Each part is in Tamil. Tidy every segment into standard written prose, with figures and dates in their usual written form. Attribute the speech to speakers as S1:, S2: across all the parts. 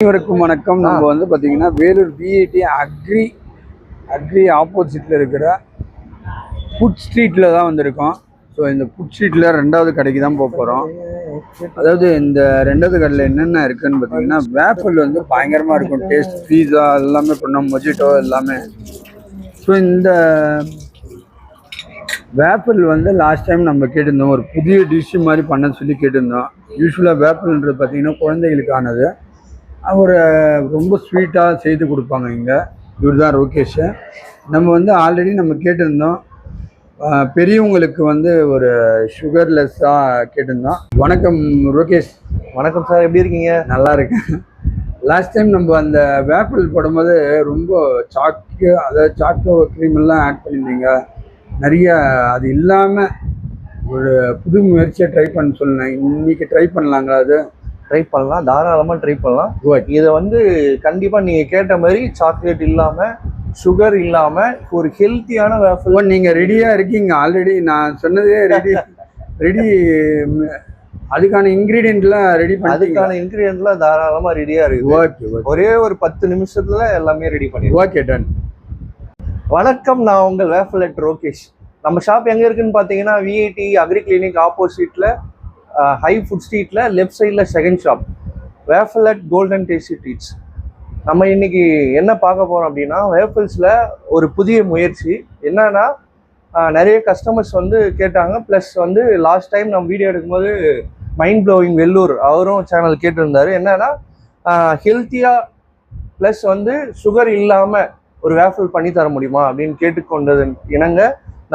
S1: அனைவருக்கும் வணக்கம். நம்ம வந்து பார்த்தீங்கன்னா வேலூர் விஐடி அக்ரி ஆப்போசிட்டில் இருக்கிற ஃபுட் ஸ்ட்ரீட்டில் தான் வந்திருக்கோம். ஸோ இந்த ஃபுட் ஸ்ட்ரீட்டில் ரெண்டாவது கடைக்கு தான் போக போகிறோம். அதாவது இந்த ரெண்டாவது கடையில் என்னென்ன இருக்குதுன்னு பார்த்தீங்கன்னா, வேஃபிள் வந்து பயங்கரமாக இருக்கும். டேஸ்ட், பீஸா எல்லாமே பண்ணோம், மொஜிட்டோ எல்லாமே. ஸோ இந்த வேப்பிள் வந்து லாஸ்ட் டைம் நம்ம கேட்டிருந்தோம், ஒரு புதிய டிஷ் மாதிரி பண்ண சொல்லி கேட்டிருந்தோம். யூஸ்வலாக வேப்பிள்ன்றது பார்த்திங்கன்னா குழந்தைகளுக்கானது. அவர் ரொம்ப ஸ்வீட்டாக செய்து கொடுப்பாங்க. இவர் தான் ரோகேஷ். நம்ம வந்து ஆல்ரெடி நம்ம கேட்டிருந்தோம், பெரியவங்களுக்கு வந்து ஒரு சுகர்லெஸ்ஸாக கேட்டிருந்தோம். வணக்கம் ரோகேஷ்.
S2: வணக்கம் சார், எப்படி இருக்கீங்க?
S1: நல்லா இருக்கேன். லாஸ்ட் டைம் நம்ம அந்த வேப்பிள் போடும்போது ரொம்ப சாக்கோ க்ரீம் எல்லாம் ஆட் பண்ணியிருந்தீங்க நிறைய. அது இல்லாமல் ஒரு புது முயற்சியை ட்ரை பண்ண சொன்னேன். இன்னைக்கு ட்ரை பண்ணலாங்களா? அது
S2: ட்ரை பண்ணலாம், தாராளமாக ட்ரை பண்ணலாம். இதை வந்து கண்டிப்பாக நீங்கள் கேட்ட மாதிரி சாக்லேட் இல்லாமல், சுகர் இல்லாமல் ஒரு ஹெல்த்தியான வேஃபிள்.
S1: நீங்கள் ரெடியாக இருக்கீங்க? ஆல்ரெடி நான் சொன்னதே ரெடி. அதுக்கான இன்க்ரீடியன்ட்லாம் ரெடி பண்ணி,
S2: அதுக்கான இன்க்ரீடியன்ட்லாம் தாராளமாக ரெடியாக இருக்குது.
S1: ஓகே,
S2: ஒரே ஒரு 10 நிமிஷத்தில் எல்லாமே ரெடி பண்ணி.
S1: Okay, done.
S2: வணக்கம், நான் உங்கள் வேஃபிள் ரோகேஷ். நம்ம ஷாப் எங்கே இருக்குன்னு பார்த்தீங்கன்னா, விஐடி அக்ரி கிளினிக் ஆப்போசிட்டில் ஹை ஃபுட் ஸ்ட்ரீட்டில் லெஃப்ட் சைடில் second shop, waffle golden tasty treats. நம்ம இன்னைக்கு என்ன பார்க்க போகிறோம் அப்படின்னா, வேஃபிள்ஸில் ஒரு புதிய முயற்சி. என்னன்னா, நிறைய கஸ்டமர்ஸ் வந்து கேட்டாங்க. ப்ளஸ் வந்து லாஸ்ட் டைம் நம்ம வீடியோ எடுக்கும்போது மைண்ட் ப்ளோவிங் வெள்ளூர் அவரும் சேனல் கேட்டிருந்தாரு. என்னன்னா, ஹெல்த்தியாக ப்ளஸ் வந்து சுகர் இல்லாமல் ஒரு வேஃபிள் பண்ணி தர முடியுமா அப்படின்னு கேட்டுக்கொண்டது இணங்க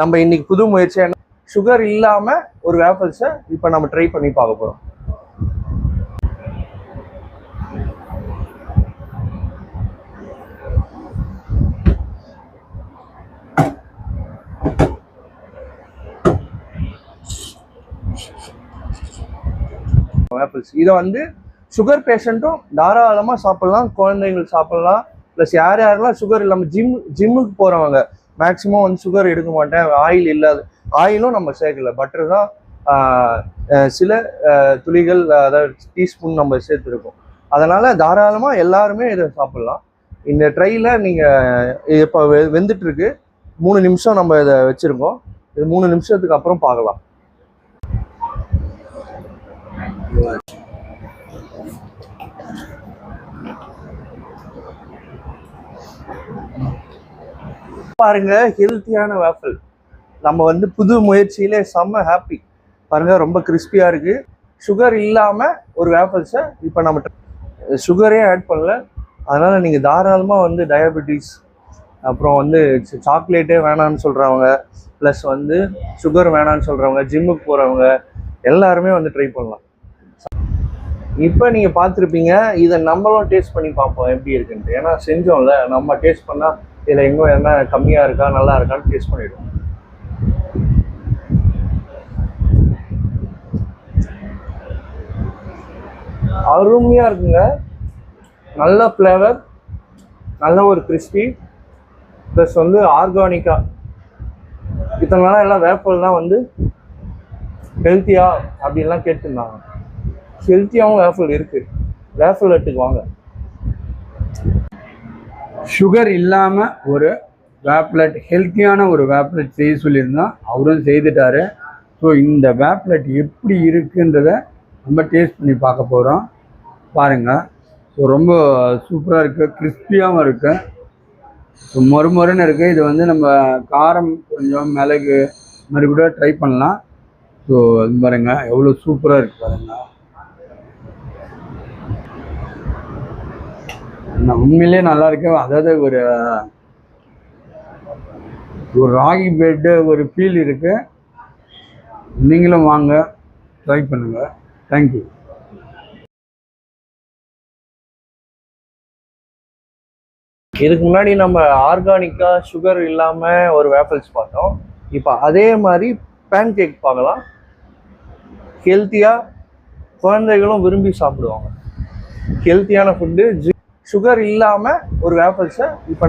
S2: நம்ம இன்னைக்கு புது முயற்சியாக சுகர் இல்லாமல் ஒரு வேஃபிள்ஸை இப்போ நம்ம ட்ரை பண்ணி பார்க்க போகிறோம். வேஃபிள்ஸ் இதை வந்து சுகர் பேஷண்ட்டும் தாராளமாக சாப்பிட்லாம், குழந்தைகள் சாப்பிட்லாம். ப்ளஸ் யாரெல்லாம் சுகர் இல்லாமல் ஜிம்முக்கு போகிறவங்க மேக்ஸிமம் வந்து சுகர் எடுக்க மாட்டேன், ஆயில் இல்லாத, ஆயிலும் நம்ம சேர்க்கல, பட்டர் தான் சில துளிகள், அதாவது டீஸ்பூன் நம்ம சேர்த்துருக்கோம். அதனால் தாராளமாக எல்லாருமே இதை சாப்பிட்லாம். இந்த ட்ரையில் நீங்கள் இப்போ வெந்துட்டுருக்கு, 3 நிமிஷம் நம்ம இதை வச்சுருக்கோம். இது 3 நிமிஷத்துக்கு அப்புறம் பார்க்கலாம். பாருங்க, ஹெல்த்தியான வேஃபிள். நம்ம வந்து புது முயற்சியிலே செம்ம ஹாப்பி. பாருங்க, ரொம்ப கிறிஸ்பியா இருக்கு. சுகர் இல்லாம ஒரு வேஃபிள்ஸை இப்போ நம்ம சுகரே ஆட் பண்ணல. அதனால நீங்க தாராளமா வந்து டயபெட்டிஸ், அப்புறம் வந்து சாக்லேட்டே வேணான்னு சொல்றவங்க, ப்ளஸ் வந்து சுகர் வேணான்னு சொல்றவங்க, ஜிம்முக்கு போறவங்க எல்லாருமே வந்து ட்ரை பண்ணலாம். இப்போ நீங்க பார்த்துருப்பீங்க, இதை நம்மளும் டேஸ்ட் பண்ணி பார்ப்போம் எப்படி இருக்குன்ட்டு. ஏன்னா செஞ்சோம்ல, நம்ம டேஸ்ட் பண்ணா இதில் எங்கே என்ன கம்மியாக இருக்கா நல்லா இருக்கான்னு டேஸ்ட் பண்ணிவிடுவோம். அருமையாக இருக்குங்க, நல்ல ஃப்ளேவர், நல்ல ஒரு கிறிஸ்பி, ப்ளஸ் வந்து ஆர்கானிக்காக. இத்தனை நாளாக எல்லாம் வேப்பிள் தான் வந்து ஹெல்த்தியா அப்படின்லாம் கேட்டுருந்தாங்க. ஹெல்த்தியாகவும் வேப்பிள் இருக்குது. வேப்பிள் எடுத்துக்கு வாங்க.
S1: சுகர் இல்லாமல் ஒரு வேப்லெட், ஹெல்த்தியான ஒரு வேப்லெட் செய்ய சொல்லியிருந்தோம், அவரும் செய்துட்டாரு. ஸோ இந்த வேப்லெட் எப்படி இருக்குன்றத நம்ம டேஸ்ட் பண்ணி பார்க்க போகிறோம். பாருங்கள், ஸோ ரொம்ப சூப்பராக இருக்குது, கிறிஸ்பியாகவும் இருக்குது, ஸோ மொறுமொறுன்னு இருக்குது. இது வந்து நம்ம காரம் கொஞ்சம் மிளகு மாதிரி கூட ட்ரை பண்ணலாம். ஸோ அது பாருங்கள், எவ்வளோ சூப்பராக இருக்குது பாருங்கள். உண்மையிலே நல்லா இருக்கு. அதாவது ஒரு ராகி பெட்டு ஒரு ஃபீல் இருக்கு. நீங்களும் வாங்க, ட்ரை பண்ணுங்க. தேங்க்யூ.
S2: இதுக்கு முன்னாடி நம்ம ஆர்கானிக்கா சுகர் இல்லாம ஒரு வேஃபிள்ஸ் பார்த்தோம். இப்போ அதே மாதிரி பேன் கேக் பார்க்கலாம். ஹெல்த்தியா குழந்தைகளும் விரும்பி சாப்பிடுவாங்க. ஹெல்த்தியான ஃபுட்டு, சுகர் இல்லாம ஒரு வேஃபிள்ஸை இப்போ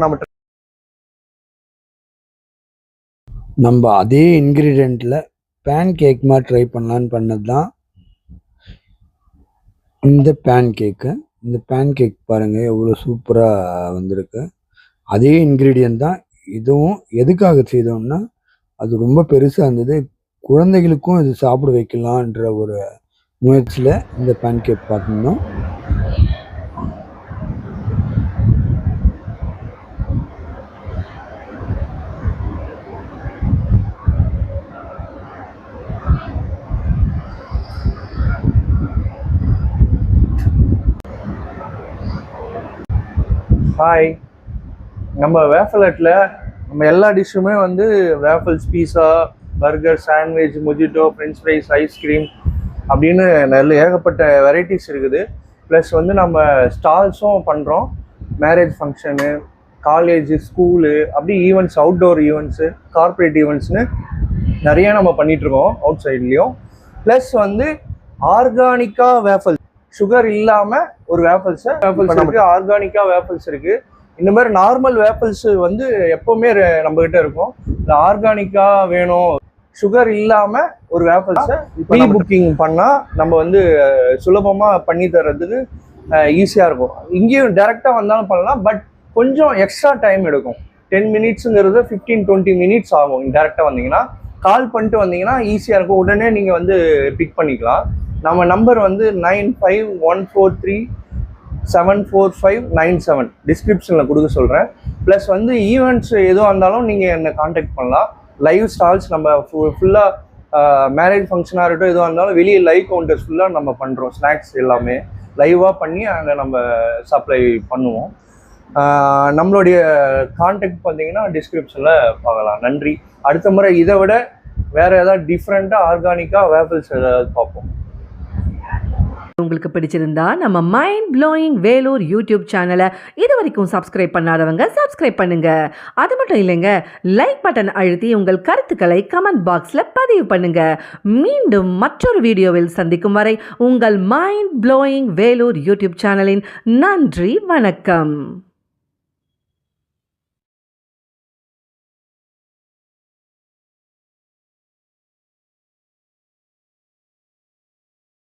S1: நம்ம அதே இன்க்ரீடியண்ட்டில் பேன் கேக் மாதிரி ட்ரை பண்ணலான்னு பண்ணது தான் இந்த பேன் கேக்கு. இந்த பேன் கேக் பாருங்கள் எவ்வளோ சூப்பராக வந்திருக்கு. அதே இன்க்ரீடியன்ட் தான் இதுவும். எதுக்காக செய்தோம்னா அது ரொம்ப பெருசாக இருந்தது, குழந்தைகளுக்கும் இது சாப்பிட வைக்கலான்ற ஒரு முயற்சியில் இந்த பேன் கேக் பார்க்கணும்.
S2: ஹாய், நம்ம வேஃபலட்டில் நம்ம எல்லா டிஷ்ஷுமே வந்து waffles, pizza, burger, sandwich, mojito, French fries, ice cream அப்படின்னு நல்ல ஏகப்பட்ட வெரைட்டிஸ் இருக்குது. ப்ளஸ் வந்து நம்ம ஸ்டால்ஸும் பண்ணுறோம். மேரேஜ் ஃபங்க்ஷனு, காலேஜு, ஸ்கூலு, அப்படி ஈவெண்ட்ஸ், அவுட்டோர் ஈவெண்ட்ஸு, கார்ப்பரேட் ஈவெண்ட்ஸ்னு நிறைய நம்ம பண்ணிகிட்ருக்கோம் அவுட் சைட்லேயும். ப்ளஸ் வந்து ஆர்கானிக்காக வேஃபல்ஸ், சுகர் இல்லாமல் ஒரு வேஃபல்ஸ் நமக்கு ஆர்கானிக்காக வேஃபல்ஸ் இருக்குது. இந்த மாதிரி நார்மல் வேஃபல்ஸ் வந்து எப்போவுமே நம்மகிட்ட இருக்கும். இந்த ஆர்கானிக்காக வேணும், சுகர் இல்லாமல் ஒரு வேஃபல்ஸை ப்ரீ புக்கிங் பண்ணால் நம்ம வந்து சுலபமாக பண்ணி தர்றதுக்கு ஈஸியாக இருக்கும். இங்கேயும் டேரெக்டாக வந்தாலும் பண்ணலாம், பட் கொஞ்சம் எக்ஸ்ட்ரா டைம் எடுக்கும். 10 மினிட்ஸுங்கிறது 15-20 மினிட்ஸ் ஆகும். டேரெக்டாக வந்தீங்கன்னா கால் பண்ணிட்டு வந்தீங்கன்னா ஈஸியாக இருக்கும். உடனே நீங்கள் வந்து பிக் பண்ணிக்கலாம். நம்ம நம்பர் வந்து 9514374597 டிஸ்கிரிப்ஷனில் கொடுக்க சொல்கிறேன். ப்ளஸ் வந்து ஈவெண்ட்ஸ் எதுவும் இருந்தாலும் நீங்கள் என்னை காண்டாக்ட் பண்ணலாம். லைவ் ஸ்டால்ஸ் நம்ம ஃபுல்லாக மேரேஜ் ஃபங்க்ஷனாக இருக்கட்டும், எதுவாக இருந்தாலும் வெளியே லைவ் கவுண்டர்ஸ் ஃபுல்லாக நம்ம பண்ணுறோம். ஸ்நாக்ஸ் எல்லாமே லைவாக பண்ணி அங்கே நம்ம சப்ளை பண்ணுவோம். நம்மளுடைய காண்டாக்ட் பார்த்தீங்கன்னா டிஸ்கிரிப்ஷனில் பார்க்கலாம். நன்றி. அடுத்த முறை இதை விட வேறு ஏதாவது டிஃப்ரெண்ட்டாக ஆர்கானிக்காக வேஃபல்ஸ் ஏதாவது பார்ப்போம்.
S3: உங்களுக்கு பிடிச்சிருந்தா நம்ம மைண்ட் ப்ளோயிங் வேலூர் யூடியூப் சேனலை இது வரைக்கும் சப்ஸ்கிரைப் பண்ணாதவங்க சப்ஸ்கிரைப் பண்ணுங்க. அது மட்டும் இல்லைங்க, லைக் பட்டன் அழுத்தி உங்கள் கருத்துக்களை கமெண்ட் பாக்ஸில் பதிவு பண்ணுங்க. மீண்டும் மற்றொரு வீடியோவில் சந்திக்கும் வரை உங்கள் மைண்ட் ப்ளோயிங் வேலூர் யூடியூப் சேனலின் நன்றி, வணக்கம்.